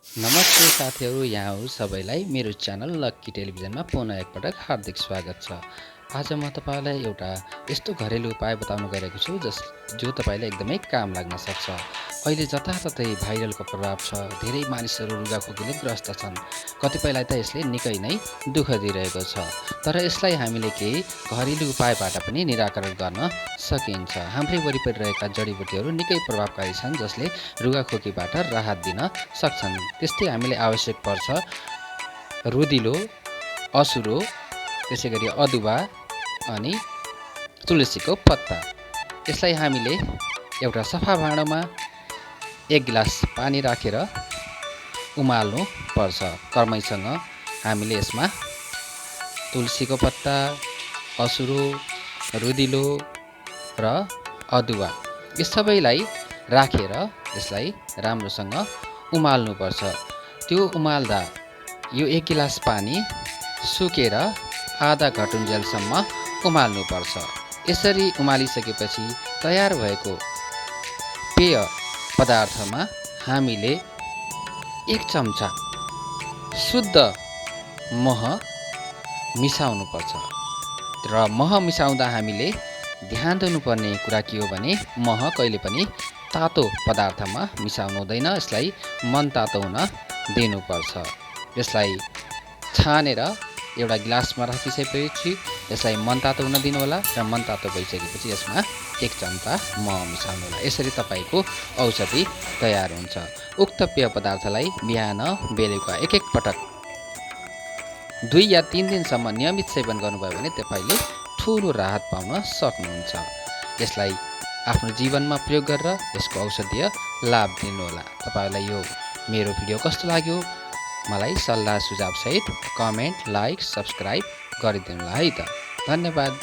नमस्ते साथीहरू, यहाँ सबैलाई मेरो च्यानल लक्की टेलिभिजनमा पुनः एकपटक हार्दिक स्वागत छ। आज म तपाईलाई एउटा यस्तो घरेलु उपाय बताउन गएको छु जो तपाईलाई एकदमै काम लाग्न सक्छ। अहिले जताततै भाइरलको प्रभाव छ, धेरै मानिसहरू रुगाखोकीले ग्रस्त छन्। कतिपयलाई त यसले निकै नै दुःख दिइरहेको छ। तर यसलाई हामीले केही घरेलु उपायबाट पनि निराकरण गर्न सकिन्छ। हाम्रै वरिपरि रहेका जडीबुटीहरू निकै प्रभावकारी छन्, जसले रुगाखोकीबाट राहत दिन सक्छन्। त्यस्तै हामीले आवश्यक पर्छ रुदिलो, असुरो, त्यसैगरी अदुवा अनि तुलसीको पत्ता। यसलाई हामीले एउटा सफा भाँडोमा 1 गिलास पानी राखेर उमाल्नु पर्छ। कर्मैसँग हामीले यसमा तुलसीको पत्ता, असुरो, रुदिलो र अदुवा यस सबैलाई राखेर यसलाई राम्रोसँग उमाल्नु पर्छ। त्यो उमाल्दा यो 1 गिलास पानी सुकेर आधा घटुन्जेलसम्म उमाल्नु पर्छ। यसरी उमालिसकेपछि तयार भएको पेय पदार्थमा हामीले 1 चम्चा शुद्ध मह मिसाउनु पर्छ। र मह मिसाउँदा हामीले ध्यान दिनुपर्ने कुरा के हो भने मह कहिले पनि तातो पदार्थमा मिसाउनु हुँदैन। यसलाई मन तातो हुन दिनुपर्छ। यसलाई छानेर एउटा गिलासमा राखिसकेपछि यसलाई मन तातो हुन दिनु होला र मन तातो भइसकेपछि यसमा 1 चम्चा मह मिसाउनु होला। यसरी तपाईको औषधि तयार हुन्छ। उक्त पेय पदार्थलाई बिहान बेलुका एक पटक 2 या 3 दिनसम्म नियमित सेवन गर्नुभयो भने तपाईले ठूलो राहत पाउन सक्नुहुन्छ। यसलाई आफ्नो जीवनमा प्रयोग गरेर यसको औषधीय लाभ दिनुहोला। तपाईलाई यो मेरो भिडियो कस्तो लाग्यो मलाई सल्लाह सुझाव सहित कमेन्ट, लाइक, सब्स्क्राइब गरिदिनुहोला है त। धन्यवाद।